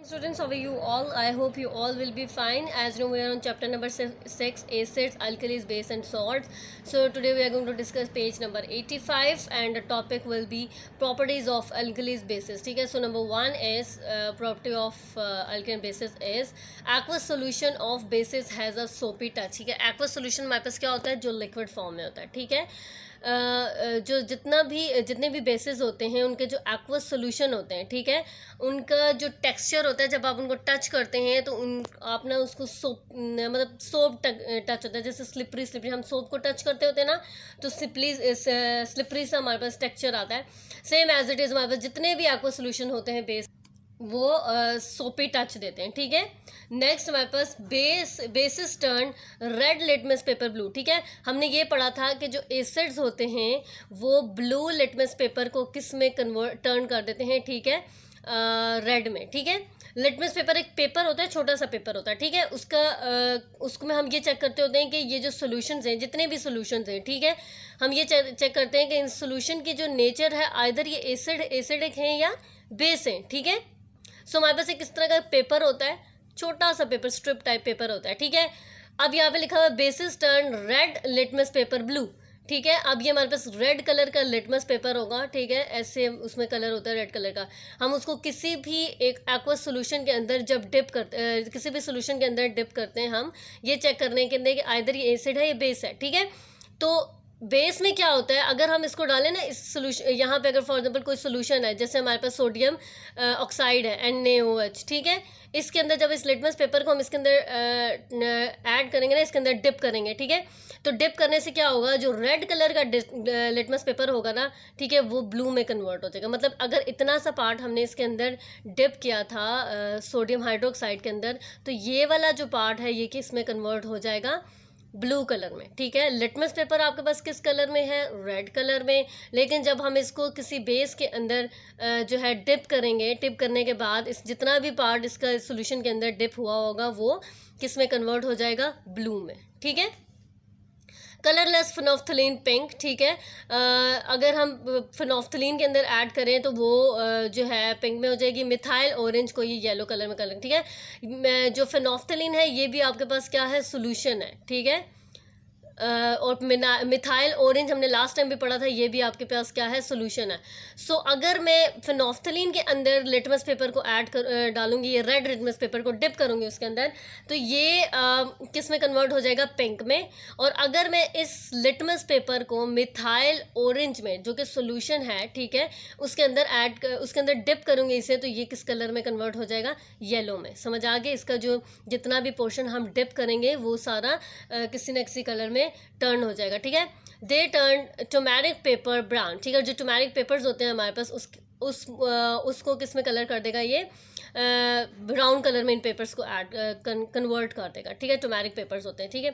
Students, how are you all? I hope you all will be fine. As you know, we are on chapter number 6, acids, alkalis, base and salts. So today we are going to discuss page number 85 and the topic will be properties of alkalis bases. ठीक है, so number 1 is property of alkaline bases is aqueous solution of bases has a soapy touch. ठीक है, aqueous solution हमारे पास क्या होता है, जो liquid form में होता है. ठीक है, जो जितने भी बेसिस होते हैं उनके जो एक्वस सोल्यूशन होते हैं, ठीक है, उनका जो टेक्सचर होता है जब आप उनको टच करते हैं तो उन आप ना उसको सोप मतलब सोप टच होता है, जैसे स्लिपरी हम सोप को टच करते होते हैं ना, तो स्लिपरी सा हमारे पास टेक्सचर आता है. सेम एज इट इज़ हमारे पास जितने भी एक्वस सोल्यूशन होते हैं बेस वो सोपी टच देते हैं. ठीक है, नेक्स्ट हमारे पास bases turn red litmus paper blue. ठीक है, हमने ये पढ़ा था कि जो एसिड्स होते हैं वो ब्लू लिटमस पेपर को किस में टर्न कर देते हैं. ठीक है, रेड में. ठीक है, लिटमस पेपर एक पेपर होता है, छोटा सा पेपर होता है. ठीक है, उसको में हम ये चेक करते होते हैं कि ये जो सोल्यूशंस हैं, जितने भी सोल्यूशंस हैं, ठीक है, हम ये चेक करते हैं कि इन सोल्यूशन की जो नेचर है आइदर ये एसिडिक हैं या बेस हैं. ठीक है, सो हमारे पास एक इस तरह का पेपर होता है, छोटा सा पेपर, स्ट्रिप टाइप पेपर होता है. ठीक है, अब यहाँ पे लिखा हुआ है basis turn red litmus paper blue. ठीक है, अब ये हमारे पास रेड कलर का लिटमस पेपर होगा. ठीक है, ऐसे उसमें कलर होता है रेड कलर का. हम उसको किसी भी एक एक्वस सोल्यूशन के अंदर जब किसी भी सोल्यूशन के अंदर डिप करते हैं, हम ये चेक करने के लिए कि आइदर ये एसिड है या बेस है. ठीक है, तो बेस में क्या होता है, अगर हम इसको डालें ना इस सोल्यूशन, यहाँ पे अगर फॉर एग्जांपल कोई सोल्यूशन है, जैसे हमारे पास सोडियम ऑक्साइड है NaOH. ठीक है, इसके अंदर जब इस लिटमस पेपर को हम इसके अंदर ऐड करेंगे ना, इसके अंदर डिप करेंगे. ठीक है, तो डिप करने से क्या होगा, जो रेड कलर का लिटमस पेपर होगा ना, ठीक है, वो ब्लू में कन्वर्ट हो जाएगा. मतलब अगर इतना सा पार्ट हमने इसके अंदर डिप किया था सोडियम हाइड्रोक्साइड के अंदर, तो ये वाला जो पार्ट है ये किस में कन्वर्ट हो जाएगा, ब्लू कलर में. ठीक है, लिटमस पेपर आपके पास किस कलर में है, रेड कलर में. लेकिन जब हम इसको किसी बेस के अंदर जो है डिप करेंगे, डिप करने के बाद इस जितना भी पार्ट इसका सोल्यूशन के अंदर डिप हुआ होगा वो किस में कन्वर्ट हो जाएगा, ब्लू में. ठीक है, कलरलेस फिनोफ्थलीन पिंक. ठीक है, अगर हम फिनोफ्थलीन के अंदर ऐड करें तो वो जो है पिंक में हो जाएगी. मिथाइल ऑरेंज को ये येलो कलर में कलर. ठीक है, जो फिनोफ्थलीन है ये भी आपके पास क्या है, सोल्यूशन है. ठीक है, और मिथाइल ऑरेंज हमने लास्ट टाइम भी पढ़ा था, ये भी आपके पास क्या है, सोल्यूशन है. सो अगर मैं फिनोफ्थलीन के अंदर लिटमस पेपर को डालूंगी, ये रेड लिटमस पेपर को डिप करूंगी उसके अंदर, तो ये किस में कन्वर्ट हो जाएगा, पिंक में. और अगर मैं इस लिटमस पेपर को मिथाइल ऑरेंज में, जो कि सोल्यूशन है, ठीक है, उसके अंदर डिप करूंगी इसे, तो ये किस कलर में कन्वर्ट हो जाएगा, येलो में. समझ आ गया, इसका जो जितना भी पोर्शन हम डिप करेंगे वो सारा किसी न किसी कलर में टर्न हो जाएगा. ठीक है, दे टर्न टोमेरिक पेपर ब्राउन. ठीक है, जो टोमेरिक पेपर्स होते हैं हमारे पास उसको किस में कलर कर देगा, ये ब्राउन कलर में इन पेपर्स को कन्वर्ट कर देगा. ठीक है, टोमेरिक पेपर्स होते हैं. ठीक है,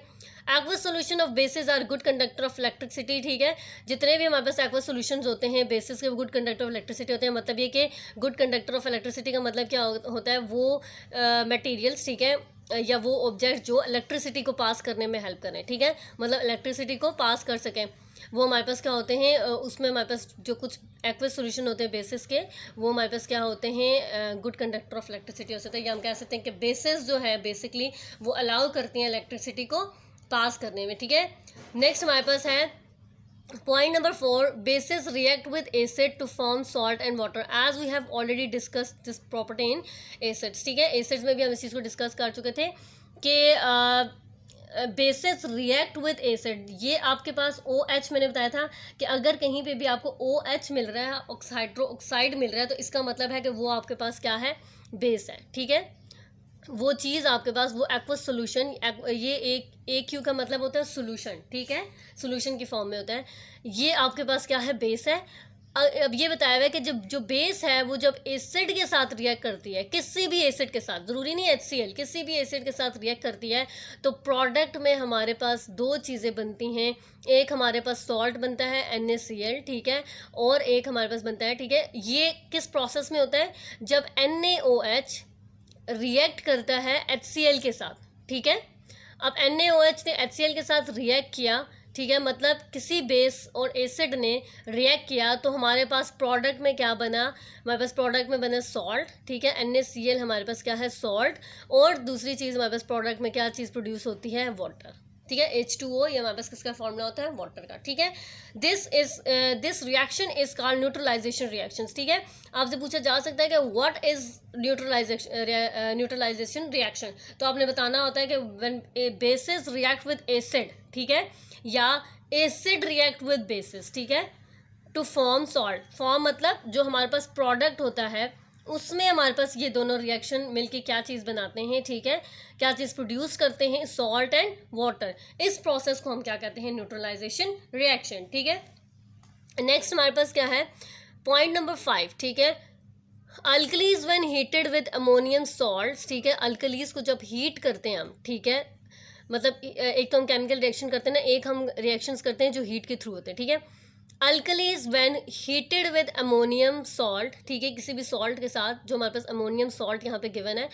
aqueous solution of bases are good conductor of electricity. ठीक है, जितने भी हमारे पास एक्वस सोल्यूशंस होते हैं बेसिस के, वो गुड कंडक्टर ऑफ इलेक्ट्रिसिटी होते हैं. मतलब ये कि गुड कंडक्टर ऑफ इलेक्ट्रिसिटी का मतलब क्या होता है, वो मटेरियल्स, ठीक है, या वो ऑब्जेक्ट जो इलेक्ट्रिसिटी को पास करने में हेल्प करें. ठीक है, मतलब इलेक्ट्रिसिटी को पास कर सकें, वो हमारे पास क्या होते हैं, उसमें हमारे पास जो कुछ एक्वस सॉल्यूशन होते हैं बेसिस के, वो हमारे पास क्या होते हैं, गुड कंडक्टर ऑफ इलेक्ट्रिसिटी हो सकते हैं. या हम कह सकते हैं कि बेसिस जो है बेसिकली वो अलाउ करती हैं इलेक्ट्रिसिटी को पास करने में. ठीक है, नेक्स्ट हमारे पास है point number 4, bases react with acid to form salt and water as we have already discussed this property in acids. ठीक है, एसिड्स में भी हम इस चीज़ को डिस्कस कर चुके थे कि बेसिस रिएक्ट विद एसिड. ये आपके पास OH मैंने बताया था कि अगर कहीं पे भी आपको OH मिल रहा है, ऑक्साइड मिल रहा है, तो इसका मतलब है कि वो आपके पास क्या है, बेस है. ठीक है, वो चीज़ आपके पास, वो एक्वस सोल्यूशन, ये एक AQ का मतलब होता है सोल्यूशन. ठीक है, सोल्यूशन की फॉर्म में होता है, ये आपके पास क्या है, बेस है. अब ये बताया हुआ है कि जब जो बेस है वो जब एसिड के साथ रिएक्ट करती है, किसी भी एसिड के साथ, ज़रूरी नहीं HCl, किसी भी एसिड के साथ रिएक्ट करती है, तो प्रोडक्ट में हमारे पास दो चीज़ें बनती हैं. एक हमारे पास सॉल्ट बनता है NaCl. ठीक है, और एक हमारे पास बनता है, ठीक है, ये किस प्रोसेस में होता है, जब NaOH रिएक्ट करता है HCl के साथ. ठीक है, अब NaOH ने HCl के साथ रिएक्ट किया, ठीक है, मतलब किसी बेस और एसिड ने रिएक्ट किया तो हमारे पास प्रोडक्ट में क्या बना, हमारे पास प्रोडक्ट में बना सॉल्ट, ठीक है, NaCl हमारे पास क्या है, सॉल्ट, और दूसरी चीज़ हमारे पास प्रोडक्ट में क्या चीज़ प्रोड्यूस होती है, वाटर, ठीक है, H2O, ये हमारे पास किसका फॉर्मूला होता है, वाटर का, ठीक है। This reaction is called neutralization reactions, ठीक है। आपसे पूछा जा सकता है कि व्हाट इज न्यूट्रलाइजेशन रिएक्शन, तो आपने बताना होता है कि when basis react with acid, ठीक है, या एसिड रिएक्ट विद बेसिस, ठीक है, टू फॉर्म सॉल्ट। फॉर्म मतलब जो हमारे पास प्रोडक्ट होता है उसमें हमारे पास ये दोनों रिएक्शन मिलके क्या चीज़ बनाते हैं, ठीक है, क्या चीज़ प्रोड्यूस करते हैं, सॉल्ट एंड वाटर। इस प्रोसेस को हम क्या कहते हैं, न्यूट्रलाइजेशन रिएक्शन, ठीक है। नेक्स्ट हमारे पास क्या है, पॉइंट नंबर 5, ठीक है, alkalis when heated with ammonium salts, ठीक है, अल्कलीज को जब हीट करते हैं हम, ठीक है, मतलब एक तो हम केमिकल रिएक्शन करते हैं ना, एक हम रिएक्शंस करते हैं जो हीट के थ्रू होते हैं, ठीक है। Alkalis when heated with ammonium salt, ठीक है, किसी भी सॉल्ट के साथ, जो हमारे पास अमोनियम सॉल्ट यहाँ पे गिवन है,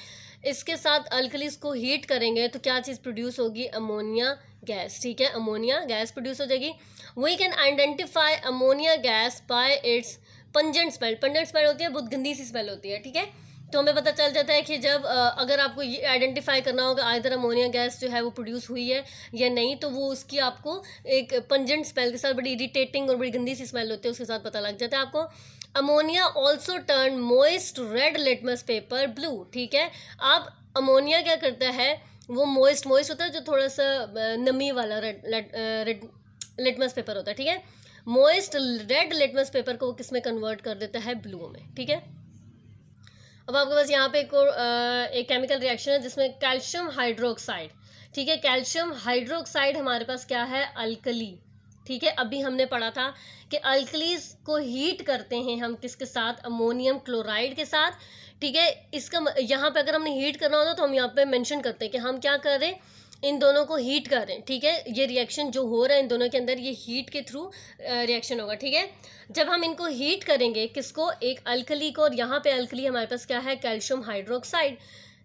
इसके साथ अल्कलीज को हीट करेंगे तो क्या चीज़ प्रोड्यूस होगी, अमोनिया गैस, ठीक है, अमोनिया गैस प्रोड्यूस हो जाएगी। We can identify ammonia gas by its pungent smell. Pungent smell होती है, बहुत गंदी सी स्मेल होती है, ठीक है, तो हमें पता चल जाता है कि जब अगर आपको ये आइडेंटिफाई करना होगा आइदर अमोनिया गैस जो है वो प्रोड्यूस हुई है या नहीं, तो वो उसकी आपको एक पंजेंट स्मेल के साथ, बड़ी इरिटेटिंग और बड़ी गंदी सी स्मेल होती है, उसके साथ पता लग जाता है आपको। Ammonia also turn moist red litmus paper blue, ठीक है। अब अमोनिया क्या करता है, वो मोइस्ट होता है, जो थोड़ा सा नमी वाला रेड लिटमस पेपर होता है, ठीक है, मोइस्ट रेड लिटमस पेपर को किस में कन्वर्ट कर देता है, ब्लू में, ठीक है। अब आपके पास यहाँ पे एक केमिकल रिएक्शन है जिसमें कैल्शियम हाइड्रोक्साइड, ठीक है, कैल्शियम हाइड्रोक्साइड हमारे पास क्या है, अल्कली, ठीक है। अभी हमने पढ़ा था कि अल्कलीज को हीट करते हैं हम किसके साथ, अमोनियम क्लोराइड के साथ, ठीक है। इसका यहाँ पे अगर हमने हीट करना होता तो हम यहाँ पे मेंशन करते हैं कि हम क्या कर रहे हैं, इन दोनों को हीट कर रहे हैं, ठीक है। ये रिएक्शन जो हो रहा है इन दोनों के अंदर, ये हीट के थ्रू रिएक्शन होगा, ठीक है। जब हम इनको हीट करेंगे, किसको, एक अल्कली को, और यहाँ पे अल्कली हमारे पास क्या है, कैल्शियम हाइड्रोक्साइड।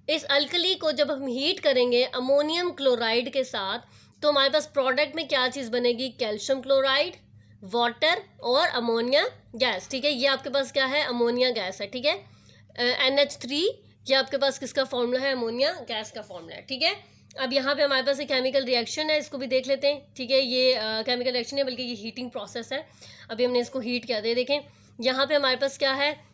इस अल्कली को जब हम हीट करेंगे अमोनियम क्लोराइड के साथ, तो हमारे पास प्रोडक्ट में क्या चीज़ बनेगी, कैल्शियम क्लोराइड, वाटर और अमोनिया गैस, ठीक है। ये आपके पास क्या है, अमोनिया गैस है, ठीक है, NH3, ये आपके पास किसका फॉर्मूला है, अमोनिया गैस का फॉर्मूला है, ठीक है। अब यहाँ पे हमारे पास एक केमिकल रिएक्शन है, इसको भी देख लेते हैं, ठीक है। ये केमिकल रिएक्शन है, बल्कि ये हीटिंग प्रोसेस है। अभी हमने इसको हीट किया था, देखें यहाँ पे हमारे पास क्या है,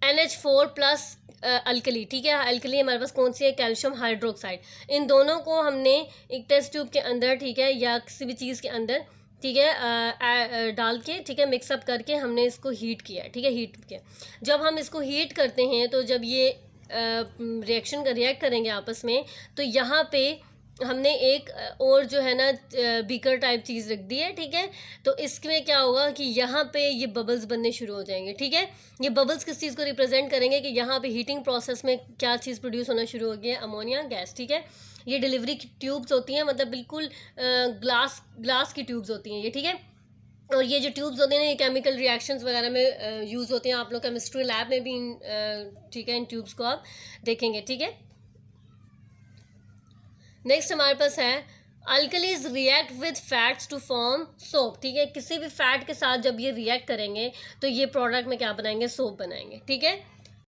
NH4 प्लस अल्कली, ठीक है। अल्कली हमारे पास कौन सी है, कैल्शियम हाइड्रोक्साइड। इन दोनों को हमने एक टेस्ट ट्यूब के अंदर, ठीक है, या किसी भी चीज़ के अंदर, ठीक है, डाल के, ठीक है, मिक्सअप करके हमने इसको हीट किया, ठीक है, हीट किया। जब हम इसको हीट करते हैं तो जब ये रिएक्शन का रिएक्ट करेंगे आपस में, तो यहाँ पे हमने एक और जो है ना बीकर टाइप चीज़ रख दी है, ठीक है। तो इसमें क्या होगा कि यहाँ पे ये बबल्स बनने शुरू हो जाएंगे, ठीक है। ये बबल्स किस चीज़ को रिप्रेजेंट करेंगे कि यहाँ पे हीटिंग प्रोसेस में क्या चीज़ प्रोड्यूस होना शुरू हो गई है, अमोनिया गैस, ठीक है। ये डिलीवरी की ट्यूब्स होती हैं, मतलब बिल्कुल ग्लास की ट्यूब्स होती हैं ये, ठीक है। और ये जो ट्यूब्स होते हैं ये केमिकल रिएक्शंस वगैरह में यूज़ होते हैं, आप लोग केमिस्ट्री लैब में भी ठीक है, इन ट्यूब्स को आप देखेंगे, ठीक है। नेक्स्ट हमारे पास है alkalis react with fats to form soap, ठीक है। किसी भी फैट के साथ जब ये रिएक्ट करेंगे तो ये प्रोडक्ट में क्या बनाएंगे, सोप बनाएंगे, ठीक है।